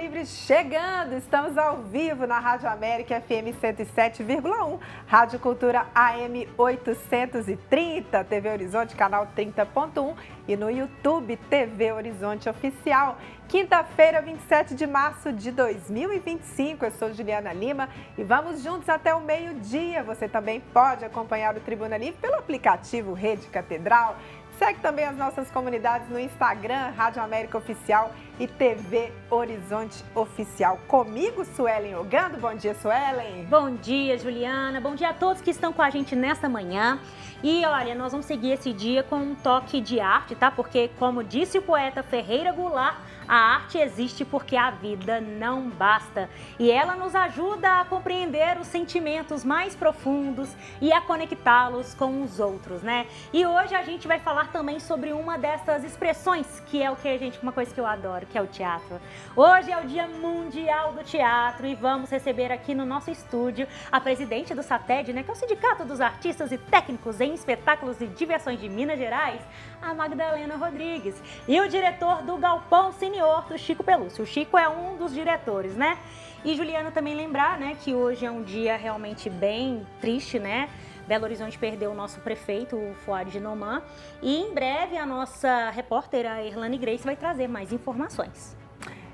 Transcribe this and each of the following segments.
Livre chegando, estamos ao vivo na Rádio América FM 107,1, Rádio Cultura AM 830, TV Horizonte, canal 30.1 e no YouTube TV Horizonte Oficial. Quinta-feira, 27 de março de 2025, eu sou Juliana Lima e vamos juntos até o meio-dia. Você também pode acompanhar o Tribuna Livre pelo aplicativo Rede Catedral. Segue também as nossas comunidades no Instagram, Rádio América Oficial e TV Horizonte Oficial. Comigo, Suelen Ogando. Bom dia, Suelen. Bom dia, Juliana. Bom dia a todos que estão com a gente nesta manhã. E olha, nós vamos seguir esse dia com um toque de arte, tá? Porque, como disse o poeta Ferreira Goulart, a arte existe porque a vida não basta. E ela nos ajuda a compreender os sentimentos mais profundos e a conectá-los com os outros, né? E hoje a gente vai falar também sobre uma dessas expressões, que é o que a gente, uma coisa que eu adoro, que é o teatro. Hoje é o Dia Mundial do Teatro e vamos receber aqui no nosso estúdio a presidente do SATED, né? Que é o Sindicato dos Artistas e Técnicos em Espetáculos e Diversões de Minas Gerais, a Magdalena Rodrigues, e o diretor do Galpão Senior, do Chico Pelúcio. O Chico é um dos diretores, né? E Juliana também lembrar, né, que hoje é um dia realmente bem triste, né? Belo Horizonte perdeu o nosso prefeito, o Fuad Noman, e em breve a nossa repórter, a Erlane Grace, vai trazer mais informações.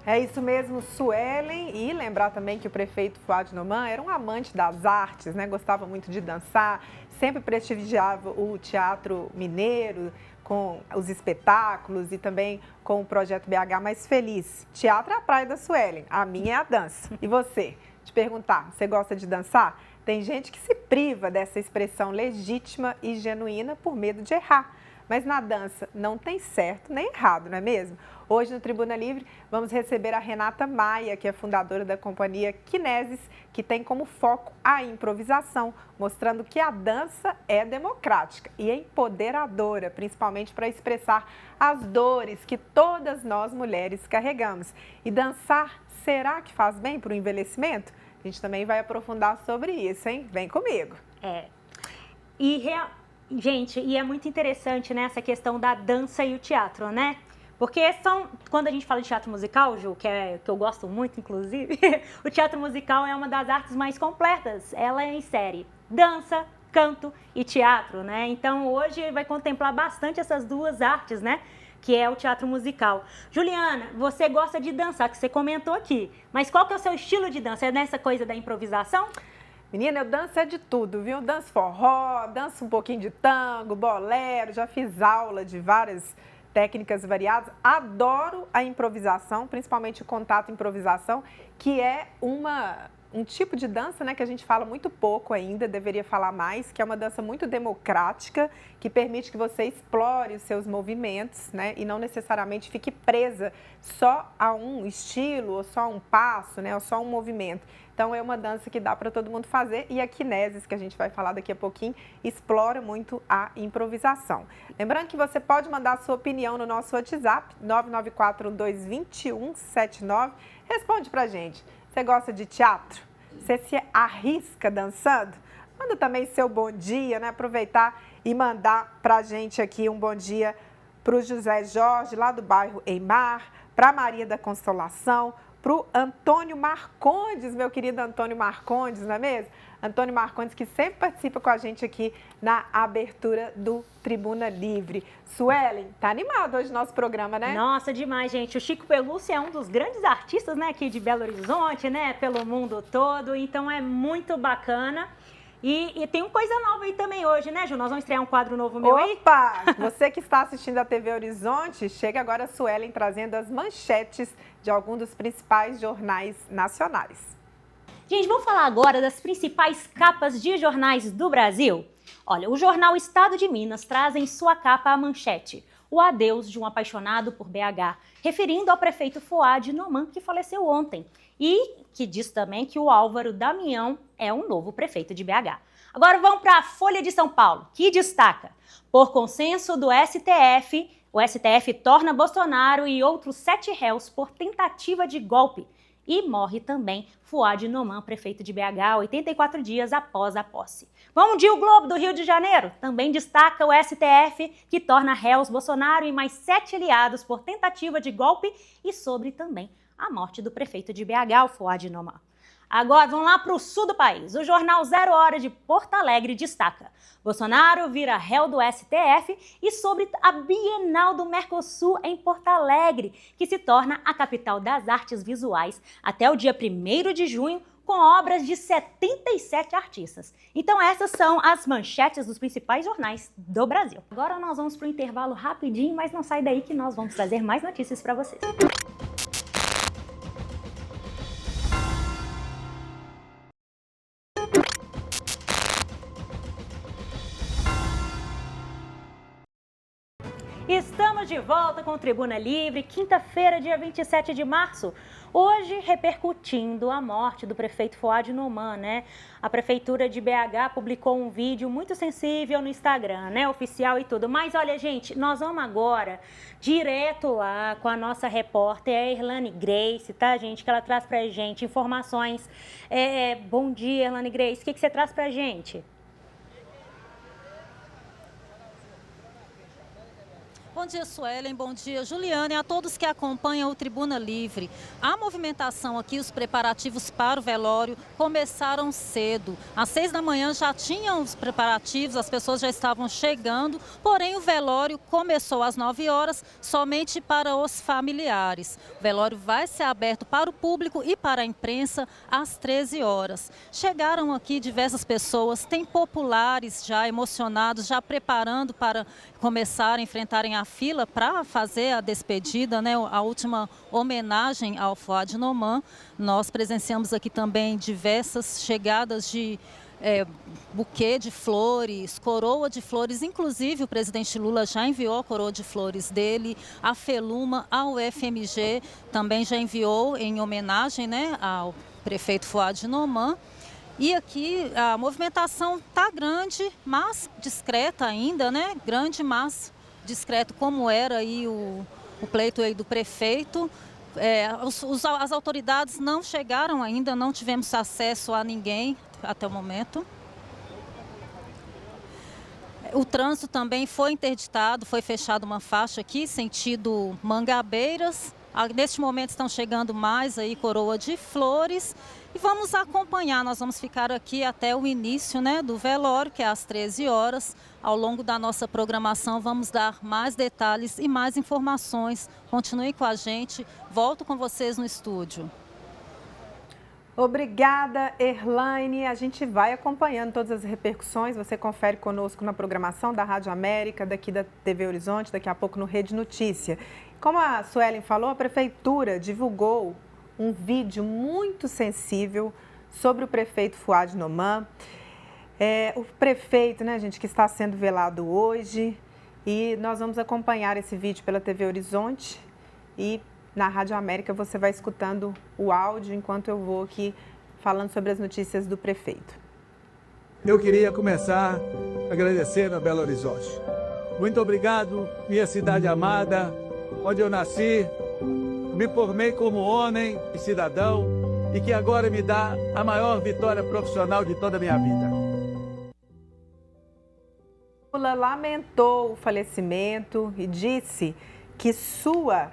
É isso mesmo, Suelen, e lembrar também que o prefeito Fuad Noman era um amante das artes, né? Gostava muito de dançar, sempre prestigiava o teatro mineiro, com os espetáculos e também com o projeto BH Mais Feliz. Teatro é a praia da Suelen, a minha é a dança. E você? Te perguntar, você gosta de dançar? Tem gente que se priva dessa expressão legítima e genuína por medo de errar. Mas na dança não tem certo nem errado, não é mesmo? Hoje no Tribuna Livre vamos receber a Renata Maia, que é fundadora da companhia Kinesis, que tem como foco a improvisação, mostrando que a dança é democrática e empoderadora, principalmente para expressar as dores que todas nós mulheres carregamos. E dançar, será que faz bem para o envelhecimento? A gente também vai aprofundar sobre isso, hein? Vem comigo. Gente, e é muito interessante, né, essa questão da dança e o teatro, né? Porque quando a gente fala de teatro musical, Ju, que eu gosto muito, inclusive, o teatro musical é uma das artes mais completas. Ela é em série dança, canto e teatro, né? Então, hoje vai contemplar bastante essas duas artes, né? Que é o teatro musical. Juliana, você gosta de dançar, que você comentou aqui, mas qual que é o seu estilo de dança? É nessa coisa da improvisação? Menina, eu danço de tudo, viu? Danço forró, danço um pouquinho de tango, bolero, já fiz aula de várias técnicas variadas. Adoro a improvisação, principalmente o contato improvisação, que é um tipo de dança, né, que a gente fala muito pouco ainda, deveria falar mais, que é uma dança muito democrática, que permite que você explore os seus movimentos, né, e não necessariamente fique presa só a um estilo, ou só a um passo, né, ou só um movimento. Então, é uma dança que dá para todo mundo fazer e a Kinesis, que a gente vai falar daqui a pouquinho, explora muito a improvisação. Lembrando que você pode mandar a sua opinião no nosso WhatsApp, 994122179. Responde pra gente. Você gosta de teatro? Você se arrisca dançando? Manda também seu bom dia, né? Aproveitar e mandar pra gente aqui um bom dia pro José Jorge, lá do bairro Eimar, pra Maria da Consolação, para o Antônio Marcondes, meu querido Antônio Marcondes, não é mesmo? Antônio Marcondes, que sempre participa com a gente aqui na abertura do Tribuna Livre. Suelen, tá animado hoje o nosso programa, né? Nossa, demais, gente. O Chico Pelúcio é um dos grandes artistas, né, aqui de Belo Horizonte, né, pelo mundo todo, então é muito bacana. E tem uma coisa nova aí também hoje, né, Ju? Nós vamos estrear um quadro novo meu aí. Opa! Você que está assistindo a TV Horizonte, chega agora a Suelen trazendo as manchetes de alguns dos principais jornais nacionais. Gente, vamos falar agora das principais capas de jornais do Brasil? Olha, o jornal Estado de Minas traz em sua capa a manchete: o adeus de um apaixonado por BH, referindo ao prefeito Fuad Noman, que faleceu ontem. E que diz também que o Álvaro Damião é um novo prefeito de BH. Agora vamos para a Folha de São Paulo, que destaca: por consenso do STF, o STF torna Bolsonaro e outros 7 réus por tentativa de golpe. E morre também Fuad Noman, prefeito de BH, 84 dias após a posse. Vamos de O Globo do Rio de Janeiro. Também destaca o STF, que torna réus Bolsonaro e mais 7 aliados por tentativa de golpe e sobre também a morte do prefeito de BH, o Fuad Noman. Agora vamos lá para o sul do país. O jornal 0 Hora de Porto Alegre destaca: Bolsonaro vira réu do STF e sobre a Bienal do Mercosul em Porto Alegre, que se torna a capital das artes visuais até o dia 1º de junho, com obras de 77 artistas. Então essas são as manchetes dos principais jornais do Brasil. Agora nós vamos para o intervalo rapidinho, mas não sai daí que nós vamos trazer mais notícias para vocês. Estamos de volta com o Tribuna Livre, quinta-feira, dia 27 de março. Hoje, repercutindo a morte do prefeito Fuad Noman, né? A prefeitura de BH publicou um vídeo muito sensível no Instagram, né? Oficial e tudo. Mas olha, gente, nós vamos agora direto lá com a nossa repórter, a Erlane Grace, tá, gente? Que ela traz pra gente informações. Bom dia, Erlane Grace. O que você traz pra gente? Bom dia, Suelen. Bom dia, Juliana, e a todos que acompanham o Tribuna Livre. A movimentação aqui, os preparativos para o velório começaram cedo. Às 6 da manhã já tinham os preparativos, as pessoas já estavam chegando, porém o velório começou às 9 horas somente para os familiares. O velório vai ser aberto para o público e para a imprensa às 13 horas. Chegaram aqui diversas pessoas, tem populares já emocionados, já preparando para começar a enfrentarem a fila para fazer a despedida, né, a última homenagem ao Fuad Noman. Nós presenciamos aqui também diversas chegadas de buquê de flores, coroa de flores, inclusive o presidente Lula já enviou a coroa de flores dele, a Feluma, ao UFMG também já enviou em homenagem, né, ao prefeito Fuad Noman. E aqui a movimentação está grande, mas discreta ainda, né? Grande, mas discreto, como era aí o pleito aí do prefeito. As autoridades não chegaram ainda, não tivemos acesso a ninguém até o momento. O trânsito também foi interditado, foi fechada uma faixa aqui, sentido Mangabeiras. Neste momento estão chegando mais aí coroa de flores e vamos acompanhar, nós vamos ficar aqui até o início, né, do velório, que é às 13 horas. Ao longo da nossa programação vamos dar mais detalhes e mais informações. Continue com a gente, volto com vocês no estúdio. Obrigada, Erlaine. A gente vai acompanhando todas as repercussões. Você confere conosco na programação da Rádio América, daqui da TV Horizonte, daqui a pouco no Rede Notícia. Como a Suelen falou, a Prefeitura divulgou um vídeo muito sensível sobre o prefeito Fuad Noman. O prefeito, né, gente, que está sendo velado hoje. E nós vamos acompanhar esse vídeo pela TV Horizonte e na Rádio América você vai escutando o áudio enquanto eu vou aqui falando sobre as notícias do prefeito. Eu queria começar agradecendo a Belo Horizonte. Muito obrigado, minha cidade amada, onde eu nasci, me formei como homem e cidadão e que agora me dá a maior vitória profissional de toda a minha vida. Lula lamentou o falecimento e disse que sua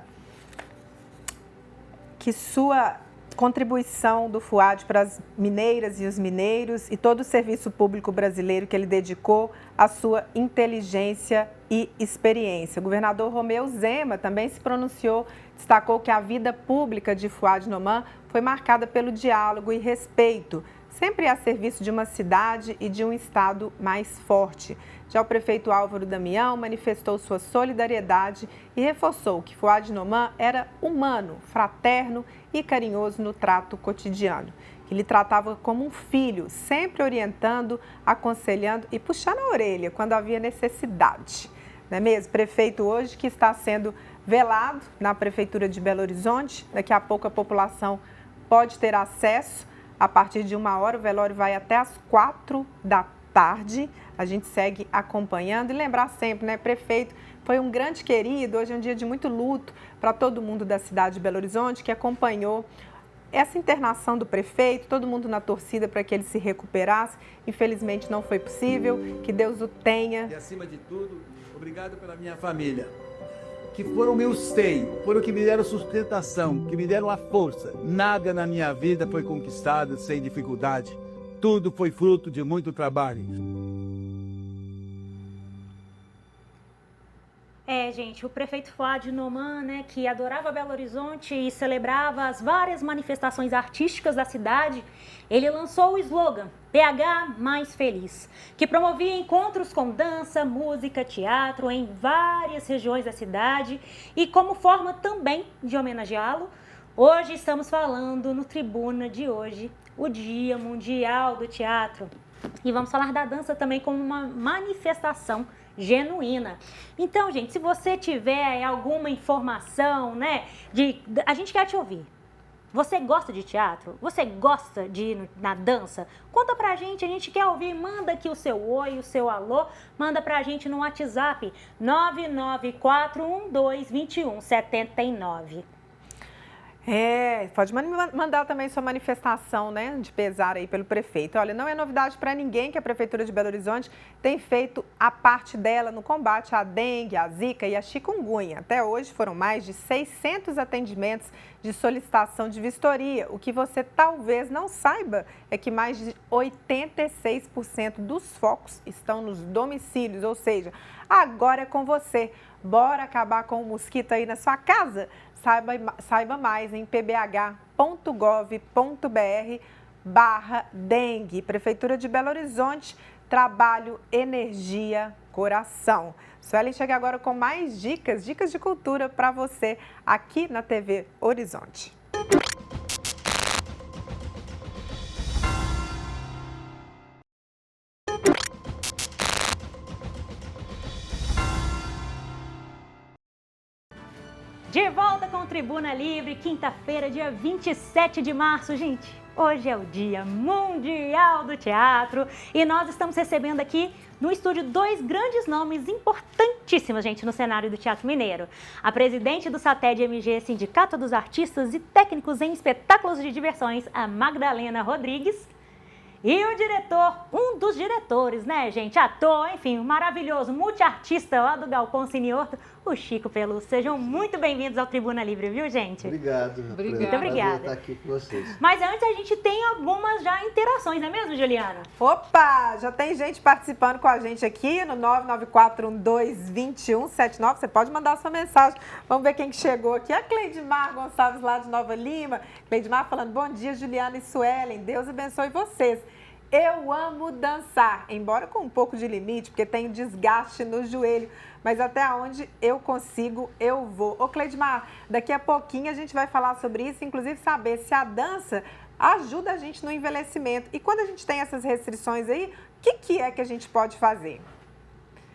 contribuição do Fuad para as mineiras e os mineiros e todo o serviço público brasileiro que ele dedicou à sua inteligência e experiência. O governador Romeu Zema também se pronunciou, destacou que a vida pública de Fuad Noman foi marcada pelo diálogo e respeito, sempre a serviço de uma cidade e de um estado mais forte. Já o prefeito Álvaro Damião manifestou sua solidariedade e reforçou que Fuad Noman era humano, fraterno e carinhoso no trato cotidiano, que ele tratava como um filho, sempre orientando, aconselhando e puxando a orelha quando havia necessidade. Não é mesmo? Prefeito hoje que está sendo velado na Prefeitura de Belo Horizonte. Daqui a pouco a população pode ter acesso. A partir de 1h, o velório vai até às 4 da tarde. A gente segue acompanhando e lembrar sempre, né? Prefeito foi um grande querido. Hoje é um dia de muito luto para todo mundo da cidade de Belo Horizonte que acompanhou essa internação do prefeito, todo mundo na torcida para que ele se recuperasse. Infelizmente não foi possível, que Deus o tenha. E acima de tudo, obrigado pela minha família. que foram meu seio, foram que me deram sustentação, que me deram a força. Nada na minha vida foi conquistado sem dificuldade. Tudo foi fruto de muito trabalho. Gente, o prefeito Fuad Noman, né, que adorava Belo Horizonte e celebrava as várias manifestações artísticas da cidade, ele lançou o slogan PH Mais Feliz, que promovia encontros com dança, música, teatro em várias regiões da cidade e como forma também de homenageá-lo, hoje estamos falando no Tribuna de hoje, o Dia Mundial do Teatro. E vamos falar da dança também como uma manifestação genuína. Então, gente, se você tiver alguma informação, né, a gente quer te ouvir. Você gosta de teatro? Você gosta de ir na dança? Conta pra gente, a gente quer ouvir. Manda aqui o seu oi, o seu alô. Manda pra gente no WhatsApp 994122179. Pode mandar também sua manifestação, né, de pesar aí pelo prefeito. Olha, não é novidade para ninguém que a Prefeitura de Belo Horizonte tem feito a parte dela no combate à dengue, à zika e à chikungunya. Até hoje foram mais de 600 atendimentos de solicitação de vistoria. O que você talvez não saiba é que mais de 86% dos focos estão nos domicílios, ou seja, agora é com você. Bora acabar com o mosquito aí na sua casa? Saiba mais em pbh.gov.br/dengue. Prefeitura de Belo Horizonte, trabalho, energia, coração. Suelen chega agora com mais dicas de cultura para você aqui na TV Horizonte. De volta com o Tribuna Livre, quinta-feira, dia 27 de março, gente. Hoje é o Dia Mundial do Teatro e nós estamos recebendo aqui no estúdio dois grandes nomes importantíssimos, gente, no cenário do Teatro Mineiro. A presidente do SATED-MG, Sindicato dos Artistas e Técnicos em Espetáculos de Diversões, a Magdalena Rodrigues. E o diretor, um dos diretores, né, gente, ator, enfim, maravilhoso, multiartista lá do Galpão Cine Horto, o Chico Pelúcio. Sejam muito bem-vindos ao Tribuna Livre, viu, gente? Obrigado. Muito obrigada. Estar aqui com vocês. Mas antes a gente tem algumas já interações, não é mesmo, Juliana? Opa, já tem gente participando com a gente aqui no 994122179. Você pode mandar sua mensagem. Vamos ver quem que chegou aqui. A Cleidmar Gonçalves, lá de Nova Lima. Cleidmar falando, bom dia, Juliana e Suelen. Deus abençoe vocês. Eu amo dançar, embora com um pouco de limite, porque tenho desgaste no joelho, mas até onde eu consigo, eu vou. Ô Cleidmar, daqui a pouquinho a gente vai falar sobre isso, inclusive saber se a dança ajuda a gente no envelhecimento. E quando a gente tem essas restrições aí, o que é que a gente pode fazer?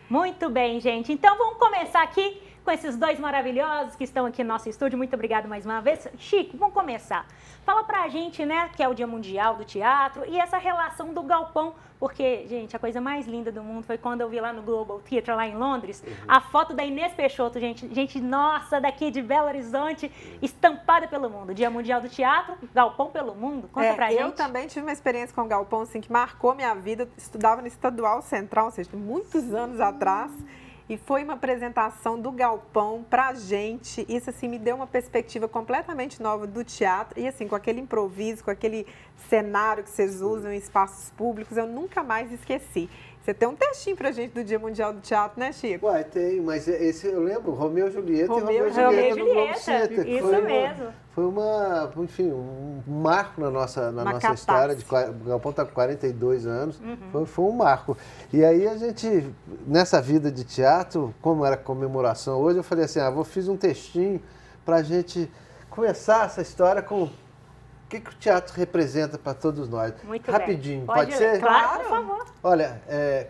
Muito bem, gente. Então vamos começar aqui com esses dois maravilhosos que estão aqui no nosso estúdio. Muito obrigada mais uma vez. Chico, vamos começar. Fala pra gente, né, que é o Dia Mundial do Teatro e essa relação do galpão, porque, gente, a coisa mais linda do mundo foi quando eu vi lá no Global Theatre, lá em Londres, a foto da Inês Peixoto, gente, nossa, daqui de Belo Horizonte, estampada pelo mundo. Dia Mundial do Teatro, galpão pelo mundo. Conta pra gente. Eu também tive uma experiência com o galpão, assim, que marcou minha vida. Eu estudava no Estadual Central, ou seja, muitos anos atrás. E foi uma apresentação do galpão pra gente. Isso, assim, me deu uma perspectiva completamente nova do teatro. E, assim, com aquele improviso, com aquele cenário que vocês usam em espaços públicos, eu nunca mais esqueci. Você tem um textinho pra gente do Dia Mundial do Teatro, né, Chico? Uai, tem, mas esse eu lembro, Romeu e Julieta Romeu e e Julieta no Globo Theatre. Isso mesmo. Foi enfim, um marco na nossa catástrofe. história. O Galpão está com 42 anos, foi um marco. E aí a gente, nessa vida de teatro, como era comemoração hoje, eu falei assim, fiz um textinho para a gente começar essa história com o que o teatro representa para todos nós. Muito Rapidinho, bem. pode ser? Claro, por favor. Olha,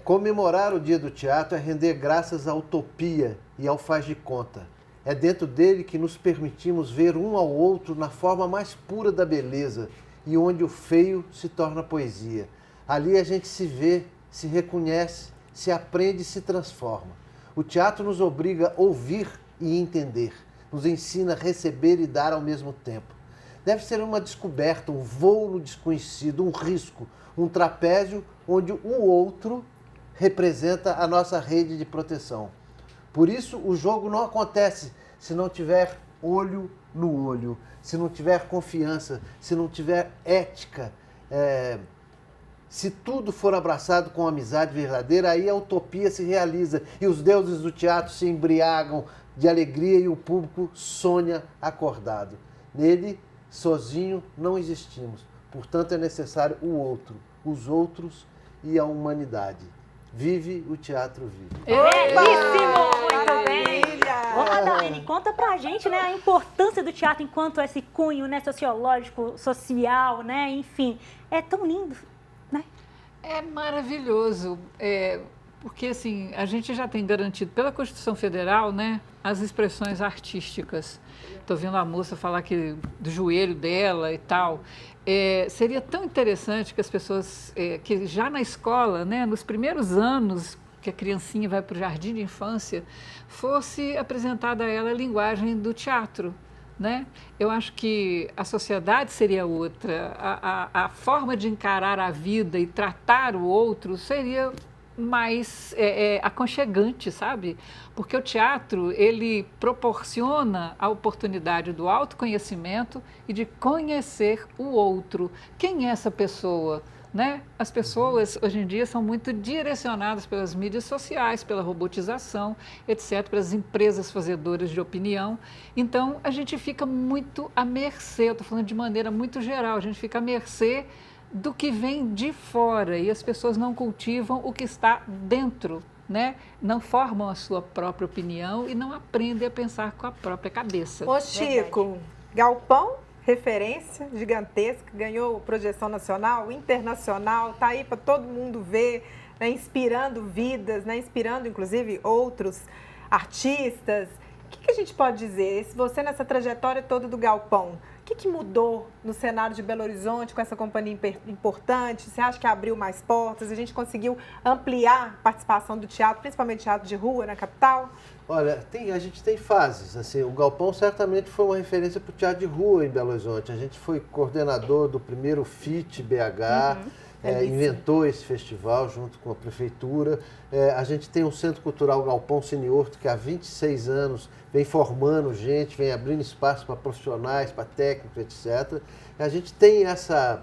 comemorar o Dia do Teatro é render graças à utopia e ao faz de conta. É dentro dele que nos permitimos ver um ao outro na forma mais pura da beleza e onde o feio se torna poesia. Ali a gente se vê, se reconhece, se aprende e se transforma. O teatro nos obriga a ouvir e entender, nos ensina a receber e dar ao mesmo tempo. Deve ser uma descoberta, um voo no desconhecido, um risco, um trapézio onde o outro representa a nossa rede de proteção. Por isso, o jogo não acontece se não tiver olho no olho, se não tiver confiança, se não tiver ética, se tudo for abraçado com amizade verdadeira, aí a utopia se realiza e os deuses do teatro se embriagam de alegria e o público sonha acordado. Nele, sozinho, não existimos. Portanto, é necessário o outro, os outros e a humanidade. Vive o teatro vivo. Belíssimo! Muito bem! Maravilha! Ô, Madalena, conta pra gente, né, a importância do teatro enquanto esse cunho, né, sociológico, social, né, enfim. É tão lindo, né? É maravilhoso, porque assim, a gente já tem garantido pela Constituição Federal, né, as expressões artísticas. Estou vendo a moça falar do joelho dela e tal. Seria tão interessante que as pessoas, que já na escola, né, nos primeiros anos que a criancinha vai para o jardim de infância, fosse apresentada a ela a linguagem do teatro. Né? Eu acho que a sociedade seria outra, a forma de encarar a vida e tratar o outro seria mais aconchegante, sabe? Porque o teatro, ele proporciona a oportunidade do autoconhecimento e de conhecer o outro. Quem é essa pessoa? Né? As pessoas, hoje em dia, são muito direcionadas pelas mídias sociais, pela robotização, etc., pelas empresas fazedoras de opinião. Então, a gente fica muito à mercê, eu estou falando de maneira muito geral, a gente fica à mercê do que vem de fora e as pessoas não cultivam o que está dentro, né? Não formam a sua própria opinião e não aprendem a pensar com a própria cabeça. Ô, Chico, Galpão, referência gigantesca, ganhou projeção nacional, internacional, tá aí para todo mundo ver, né, inspirando vidas, né, inspirando inclusive outros artistas. O que a gente pode dizer? Se você nessa trajetória toda do Galpão, o que mudou no cenário de Belo Horizonte com essa companhia importante? Você acha que abriu mais portas? A gente conseguiu ampliar a participação do teatro, principalmente teatro de rua na capital? Olha, a gente tem fases. Assim, o Galpão certamente foi uma referência para o teatro de rua em Belo Horizonte. A gente foi coordenador do primeiro FIT BH, inventou esse festival junto com a prefeitura. A gente tem um Centro Cultural Galpão Senior, que há 26 anos vem formando gente, vem abrindo espaço para profissionais, para técnicos, etc. E a gente tem essa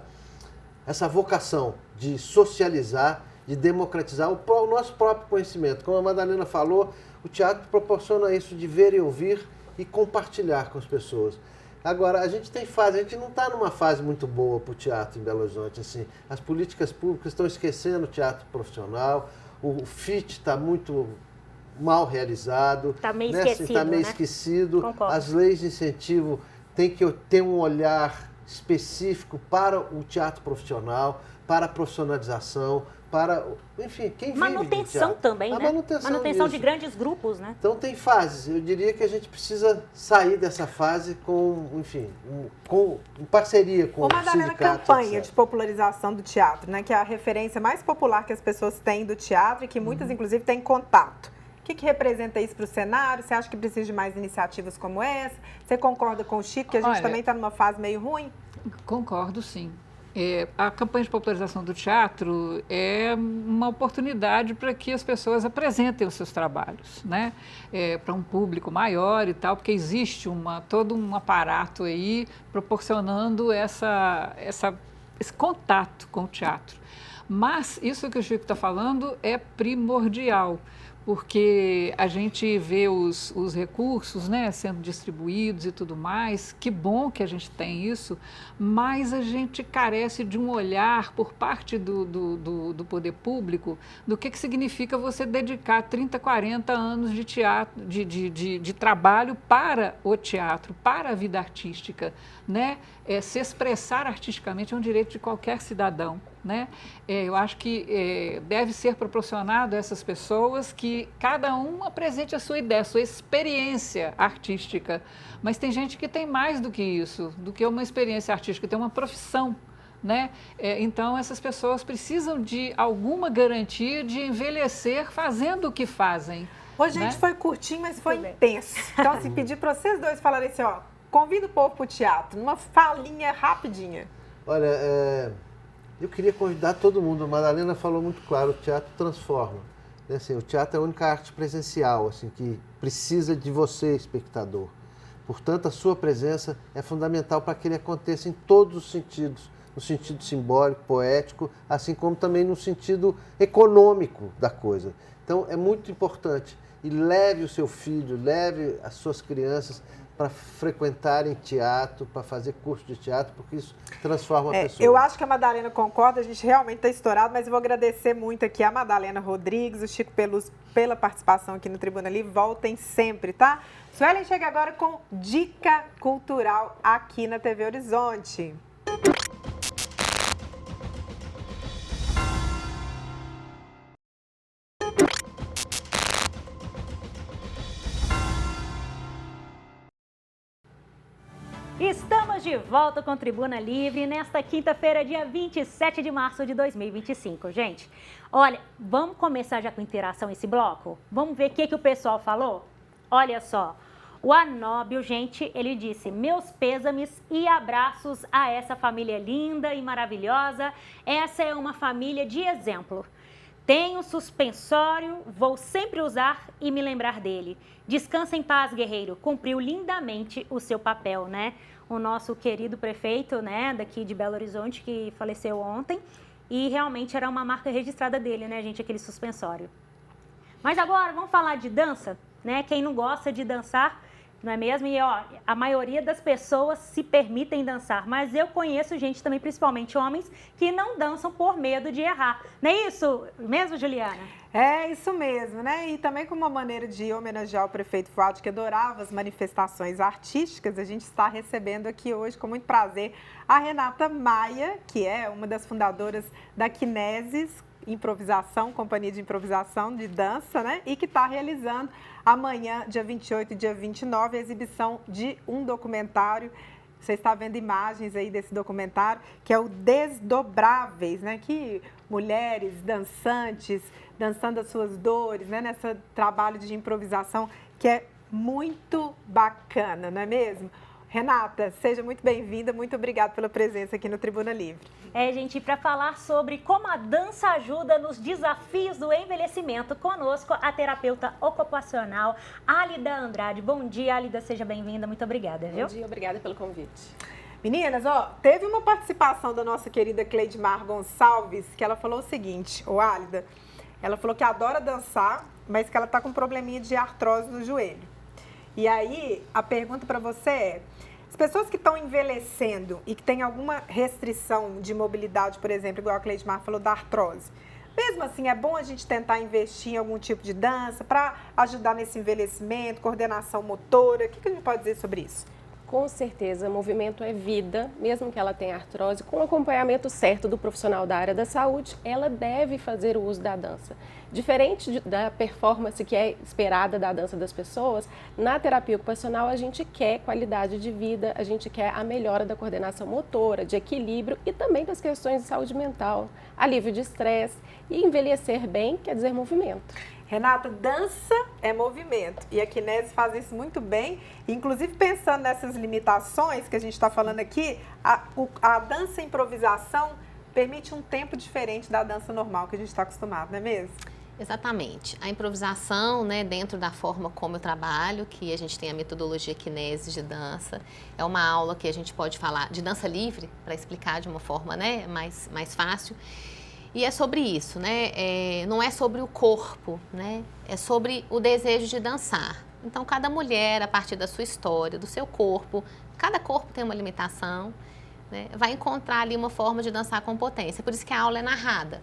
vocação de socializar, de democratizar o nosso próprio conhecimento. Como a Madalena falou, o teatro proporciona isso de ver e ouvir e compartilhar com as pessoas. Agora, a gente tem fase, a gente não está numa fase muito boa para o teatro em Belo Horizonte. Assim, as políticas públicas estão esquecendo o teatro profissional, o FIT está muito mal realizado. Está meio né? esquecido, Está meio né? esquecido. Concordo. As leis de incentivo têm que ter um olhar específico para o teatro profissional, para a profissionalização, para, enfim, quem vive Manutenção de também, a né? Manutenção de disso. grandes grupos, né? Então tem fases. Eu diria que a gente precisa sair dessa fase com, enfim, em parceria com Uma da sindicatos, campanha etc. de popularização do teatro, né? Que é a referência mais popular que as pessoas têm do teatro e que muitas, inclusive, têm contato. O que representa isso para o cenário? Você acha que precisa de mais iniciativas como essa? Você concorda com o Chico que a gente também está numa fase meio ruim? Concordo, sim. A campanha de popularização do teatro é uma oportunidade para que as pessoas apresentem os seus trabalhos, né? Para um público maior e tal, porque existe todo um aparato aí proporcionando esse contato com o teatro. Mas isso que o Chico está falando é primordial, porque a gente vê os recursos, né, sendo distribuídos e tudo mais, que bom que a gente tem isso, mas a gente carece de um olhar por parte do poder público do que significa você dedicar 30, 40 anos de teatro, de trabalho para o teatro, para a vida artística, né? Se expressar artisticamente é um direito de qualquer cidadão. Né? Eu acho que deve ser proporcionado a essas pessoas que cada um apresente a sua ideia, a sua experiência artística. Mas tem gente que tem mais do que isso, do que uma experiência artística, tem uma profissão. Né? Então, essas pessoas precisam de alguma garantia de envelhecer fazendo o que fazem. Hoje, né? gente, foi curtinho, mas foi intenso. Então, se pedir para vocês dois falarem assim, ó, convida o povo para o teatro, numa falinha rapidinha. Olha, eu queria convidar todo mundo. A Madalena falou muito claro, o teatro transforma. Assim, o teatro é a única arte presencial assim, que precisa de você, espectador. Portanto, a sua presença é fundamental para que ele aconteça em todos os sentidos, no sentido simbólico, poético, assim como também no sentido econômico da coisa. Então, é muito importante. E leve o seu filho, leve as suas crianças para frequentarem teatro, para fazer curso de teatro, porque isso transforma a pessoa. Eu acho que a Madalena concorda, a gente realmente está estourado, mas eu vou agradecer muito aqui a Madalena Rodrigues, o Chico Pelus, pela participação aqui no Tribuna Livre. Voltem sempre, tá? Suelen chega agora com Dica Cultural aqui na TV Horizonte. Estamos de volta com Tribuna Livre nesta quinta-feira, dia 27 de março de 2025, gente. Olha, vamos começar já com interação esse bloco? Vamos ver o que o pessoal falou? Olha só, o Anóbio, gente, ele disse: meus pêsames e abraços a essa família linda e maravilhosa. Essa é uma família de exemplo. Tenho suspensório, vou sempre usar e me lembrar dele. Descansa em paz, guerreiro. Cumpriu lindamente o seu papel, né? O nosso querido prefeito, né, daqui de Belo Horizonte, que faleceu ontem. E realmente era uma marca registrada dele, né, gente, aquele suspensório. Mas agora, vamos falar de dança, né? Quem não gosta de dançar, não é mesmo? E, ó, a maioria das pessoas se permitem dançar, mas eu conheço gente também, principalmente homens, que não dançam por medo de errar. Não é isso mesmo, Juliana? É isso mesmo, né? E também como uma maneira de homenagear o prefeito Fuad, que adorava as manifestações artísticas, a gente está recebendo aqui hoje, com muito prazer, a Renata Maia, que é uma das fundadoras da Kinesis Improvisação, companhia de improvisação de dança, né? E que está realizando amanhã, dia 28 e dia 29, a exibição de um documentário. Você está vendo imagens aí desse documentário, que é o Desdobráveis, né? Que mulheres dançantes, dançando as suas dores, né? Nesse trabalho de improvisação que é muito bacana, não é mesmo? Renata, seja muito bem-vinda, muito obrigada pela presença aqui no Tribuna Livre. É, gente, para falar sobre como a dança ajuda nos desafios do envelhecimento, conosco a terapeuta ocupacional Álida Andrade. Bom dia, Álida, seja bem-vinda, muito obrigada, viu? Bom dia, obrigada pelo convite. Meninas, ó, teve uma participação da nossa querida Cleidmar Gonçalves, que ela falou o seguinte, Álida, ela falou que adora dançar, mas que ela tá com um probleminha de artrose no joelho. E aí, a pergunta para você é, as pessoas que estão envelhecendo e que têm alguma restrição de mobilidade, por exemplo, igual a Cleidmar falou da artrose, mesmo assim é bom a gente tentar investir em algum tipo de dança para ajudar nesse envelhecimento, coordenação motora? O que a gente pode dizer sobre isso? Com certeza, movimento é vida, mesmo que ela tenha artrose, com o acompanhamento certo do profissional da área da saúde, ela deve fazer o uso da dança. Diferente da performance que é esperada da dança das pessoas, na terapia ocupacional a gente quer qualidade de vida, a gente quer a melhora da coordenação motora, de equilíbrio e também das questões de saúde mental, alívio de estresse, e envelhecer bem quer dizer movimento. Renata, dança é movimento e a Kinesis faz isso muito bem, inclusive pensando nessas limitações que a gente está falando aqui, a dança improvisação permite um tempo diferente da dança normal que a gente está acostumado, não é mesmo? Exatamente. A improvisação, né, dentro da forma como eu trabalho, que a gente tem a metodologia Kinesis de dança, é uma aula que a gente pode falar de dança livre, para explicar de uma forma, né, mais fácil. E é sobre isso, né? Não é sobre o corpo, né? É sobre o desejo de dançar. Então, cada mulher, a partir da sua história, do seu corpo, cada corpo tem uma limitação, né? Vai encontrar ali uma forma de dançar com potência. Por isso que a aula é narrada.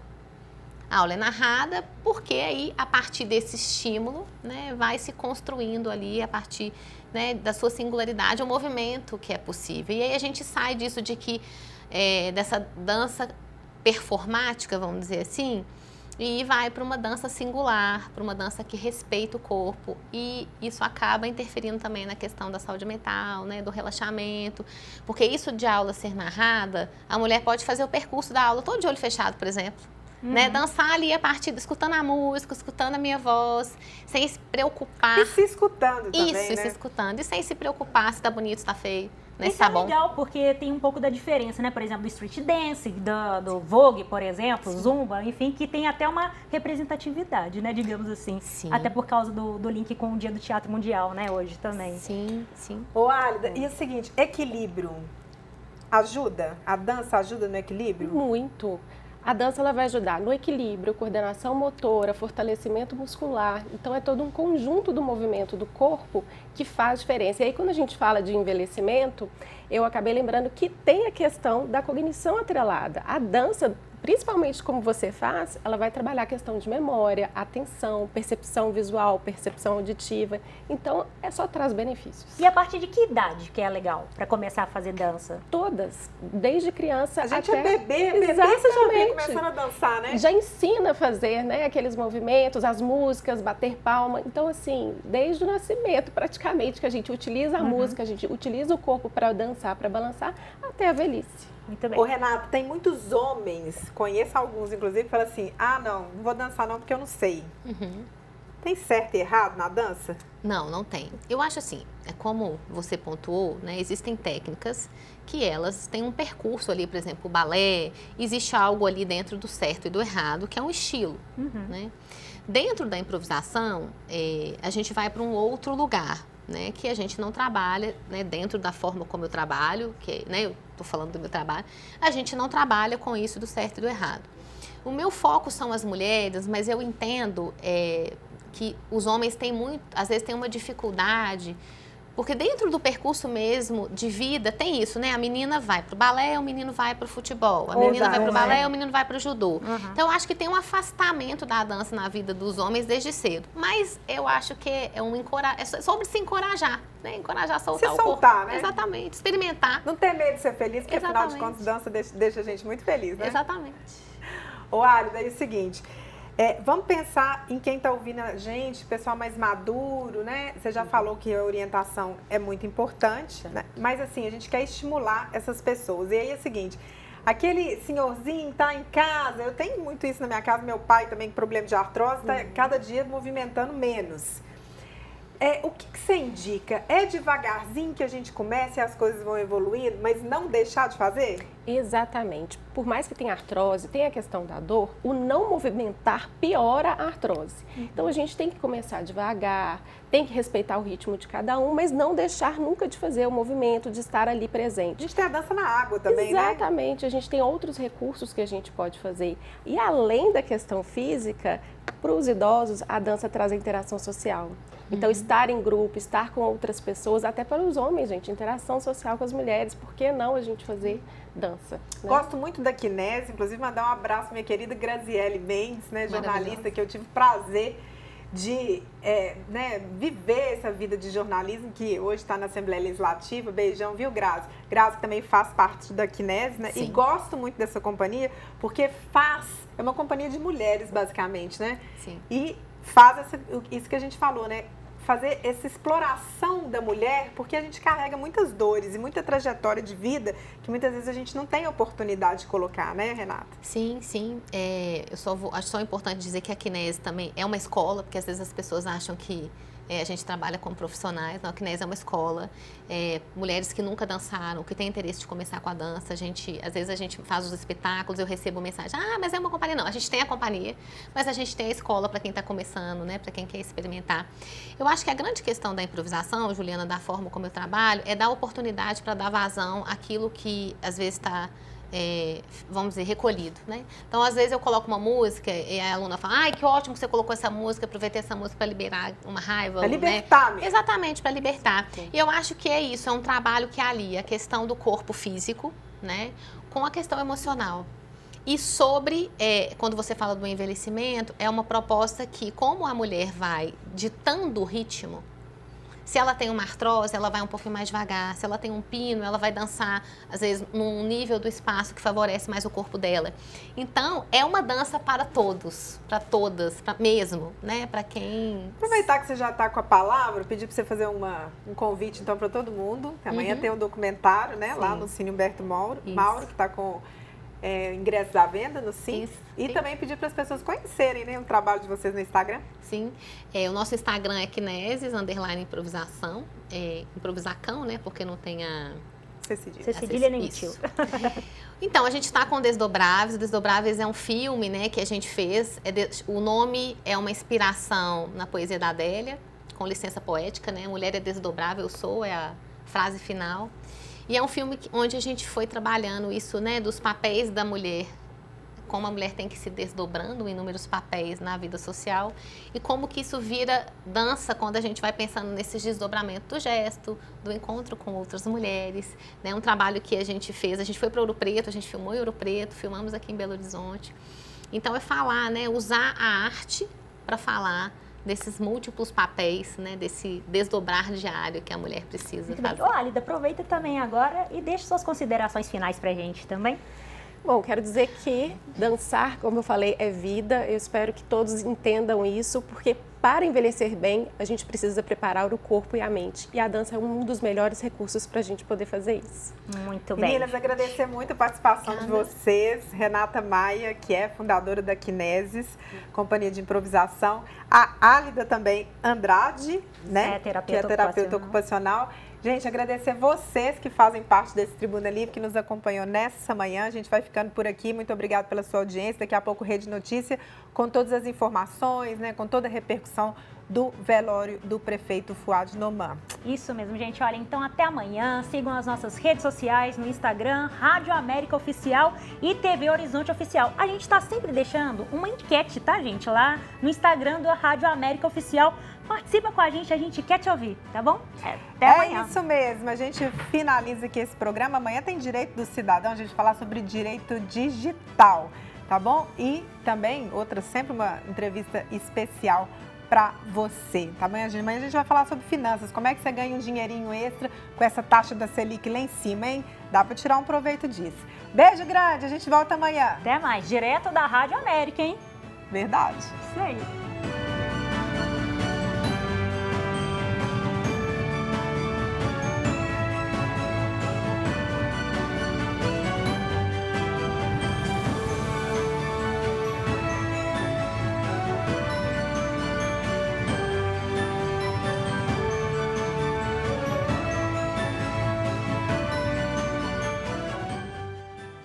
A aula é narrada porque aí, a partir desse estímulo, né, vai se construindo ali, a partir, né, da sua singularidade, o movimento que é possível. E aí a gente sai disso de que, dessa dança performática, vamos dizer assim, e vai para uma dança singular, para uma dança que respeita o corpo, e isso acaba interferindo também na questão da saúde mental, né, do relaxamento, porque isso de aula ser narrada, a mulher pode fazer o percurso da aula todo de olho fechado, por exemplo, né, dançar ali a partir, escutando a música, escutando a minha voz, sem se preocupar. E se escutando também, isso, né? se escutando, e sem se preocupar se está bonito, se está feio. né? Isso Tá é bom? legal, porque tem um pouco da diferença, né? Por exemplo, do street dance, do Vogue, por exemplo, Zumba, enfim, que tem até uma representatividade, né? Digamos assim. Sim. Até por causa do link com o Dia do Teatro Mundial, né? Hoje também. Sim, sim. Ô, Álida, e o seguinte, equilíbrio ajuda? A dança ajuda no equilíbrio? Muito. A dança ela vai ajudar no equilíbrio, coordenação motora, fortalecimento muscular. Então é todo um conjunto do movimento do corpo que faz diferença. E aí quando a gente fala de envelhecimento, eu acabei lembrando que tem a questão da cognição atrelada. A dança, principalmente como você faz, ela vai trabalhar a questão de memória, atenção, percepção visual, percepção auditiva. Então, só traz benefícios. E a partir de que idade que é legal para começar a fazer dança? Todas, desde criança A gente até... é bebê você já vem Exatamente. começando a dançar, né? Já ensina a fazer, né, aqueles movimentos, as músicas, bater palma. Então, assim, desde o nascimento, praticamente, que a gente utiliza a música, a gente utiliza o corpo para dançar, para balançar, até a velhice. Muito bem. Ô, Renato, tem muitos homens, conheço alguns, inclusive, que falam assim, não vou dançar não porque eu não sei. Tem certo e errado na dança? Não, não tem. Eu acho assim, é como você pontuou, né? Existem técnicas que elas têm um percurso ali, por exemplo, o balé, existe algo ali dentro do certo e do errado, que é um estilo, né? Dentro da improvisação, a gente vai para um outro lugar, né, que a gente não trabalha, né, dentro da forma como eu trabalho, que, né, eu estou falando do meu trabalho, a gente não trabalha com isso do certo e do errado. O meu foco são as mulheres, mas eu entendo que os homens têm às vezes têm uma dificuldade, porque dentro do percurso mesmo de vida tem isso, né? A menina vai para o balé, o menino vai para o futebol. A menina vai para o balé, o menino vai para o judô. Então, eu acho que tem um afastamento da dança na vida dos homens desde cedo. Mas eu acho que é sobre se encorajar, né? Encorajar a soltar o corpo. Né? Exatamente. Experimentar. Não ter medo de ser feliz, porque afinal de Exatamente. contas, dança deixa a gente muito feliz, né? Exatamente. Ô, Álida, é o seguinte... vamos pensar em quem está ouvindo a gente, pessoal mais maduro, né? Você já falou que a orientação é muito importante, né? Mas assim, a gente quer estimular essas pessoas. E aí é o seguinte, aquele senhorzinho tá em casa, eu tenho muito isso na minha casa, meu pai também com problema de artrose, tá cada dia movimentando menos. O que você indica? É devagarzinho que a gente começa e as coisas vão evoluindo, mas não deixar de fazer? Exatamente. Por mais que tenha artrose, tenha a questão da dor, o não movimentar piora a artrose. Então a gente tem que começar devagar, tem que respeitar o ritmo de cada um, mas não deixar nunca de fazer o movimento, de estar ali A presente. gente tem a dança na água também, né? Exatamente, a gente tem outros recursos que a gente pode fazer. E além da questão física, para os idosos, a dança traz a interação social. Então, estar em grupo, estar com outras pessoas, até para os homens, gente, interação social com as mulheres, por que não a gente fazer dança? Né? Gosto muito da Kinese, inclusive mandar um abraço à minha querida Graziele Mendes, né, jornalista, que eu tive prazer de viver essa vida de jornalismo, que hoje está na Assembleia Legislativa. Beijão, viu, Grazi? Grazi também faz parte da Kinese, né? Sim. E gosto muito dessa companhia, porque é uma companhia de mulheres, basicamente, né? Sim. E faz isso que a gente falou, né? Fazer essa exploração da mulher, porque a gente carrega muitas dores e muita trajetória de vida que muitas vezes a gente não tem oportunidade de colocar, né, Renata? Sim, sim. Acho só importante dizer que a Kinese também é uma escola, porque às vezes as pessoas acham que a gente trabalha como profissionais. Não, a Kinese é uma escola. Mulheres que nunca dançaram, que têm interesse de começar com a dança, às vezes a gente faz os espetáculos, eu recebo mensagem, mas é uma companhia. Não, a gente tem a companhia, mas a gente tem a escola para quem está começando, né, para quem quer experimentar. Eu acho que a grande questão da improvisação, Juliana, da forma como eu trabalho, é dar oportunidade para dar vazão àquilo que às vezes está vamos dizer, recolhido, né? Então, às vezes eu coloco uma música e a aluna fala, ai, que ótimo que você colocou essa música, aproveitei essa música para liberar uma raiva. Para libertar, né? mesmo. Exatamente, para libertar. Sim. E eu acho que é isso, é um trabalho que alia a questão do corpo físico, né, com a questão emocional. E sobre, quando você fala do envelhecimento, é uma proposta que, como a mulher vai ditando o ritmo, se ela tem uma artrose, ela vai um pouquinho mais devagar. Se ela tem um pino, ela vai dançar, às vezes, num nível do espaço que favorece mais o corpo dela. Então, é uma dança para todos, para todas, mesmo, né? Para quem... Aproveitar que você já está com a palavra, pedir para você fazer um convite, então, para todo mundo. Amanhã tem um documentário, né? Sim. Lá no Cine Humberto Mauro, Isso. que está com ingressos à venda no Cine. Isso, E sim. também pedir para as pessoas conhecerem, né, o trabalho de vocês no Instagram. Sim, o nosso Instagram é Kineses, _improvisação, improvisacão, né, porque não tem C Cedilha. C Cedilha nem Isso. mentiu. Então, a gente está com Desdobráveis. Desdobráveis é um filme, né, que a gente fez. O nome é uma inspiração na poesia da Adélia, com licença poética, né? Mulher é desdobrável, eu sou, é a frase final. E é um filme onde a gente foi trabalhando isso, né, dos papéis da mulher, como a mulher tem que se desdobrando em inúmeros papéis na vida social e como que isso vira dança quando a gente vai pensando nesses desdobramentos do gesto, do encontro com outras mulheres, né? Um trabalho que a gente fez, a gente foi para Ouro Preto, a gente filmou em Ouro Preto, filmamos aqui em Belo Horizonte. Então é falar, né, usar a arte para falar desses múltiplos papéis, né, desse desdobrar diário que a mulher precisa Muito bem. fazer. Ô, Alida, aproveita também agora e deixa suas considerações finais pra gente também. Bom, quero dizer que dançar, como eu falei, é vida. Eu espero que todos entendam isso, porque para envelhecer bem, a gente precisa preparar o corpo e a mente. E a dança é um dos melhores recursos para a gente poder fazer isso. Muito bem. Meninas, agradecer muito a participação de vocês. Renata Maia, que é fundadora da Kinesis, companhia de improvisação. A Álida também Andrade, né? Terapeuta que é terapeuta ocupacional. Gente, agradecer vocês que fazem parte desse Tribuna Livre, que nos acompanhou nessa manhã. A gente vai ficando por aqui. Muito obrigada pela sua audiência. Daqui a pouco, Rede Notícia, com todas as informações, né, com toda a repercussão do velório do prefeito Fuad Noman. Isso mesmo, gente. Olha, então até amanhã. Sigam as nossas redes sociais no Instagram, Rádio América Oficial e TV Horizonte Oficial. A gente está sempre deixando uma enquete, tá, gente? Lá no Instagram da Rádio América Oficial. Participa com a gente quer te ouvir, tá bom? Até amanhã. É isso mesmo, a gente finaliza aqui esse programa. Amanhã tem Direito do Cidadão, a gente vai falar sobre direito digital, tá bom? E também, sempre uma entrevista especial para você, tá bom? Amanhã a gente vai falar sobre finanças, como é que você ganha um dinheirinho extra com essa taxa da Selic lá em cima, hein? Dá para tirar um proveito disso. Beijo grande, a gente volta amanhã. Até mais, direto da Rádio América, hein? Verdade. Isso aí.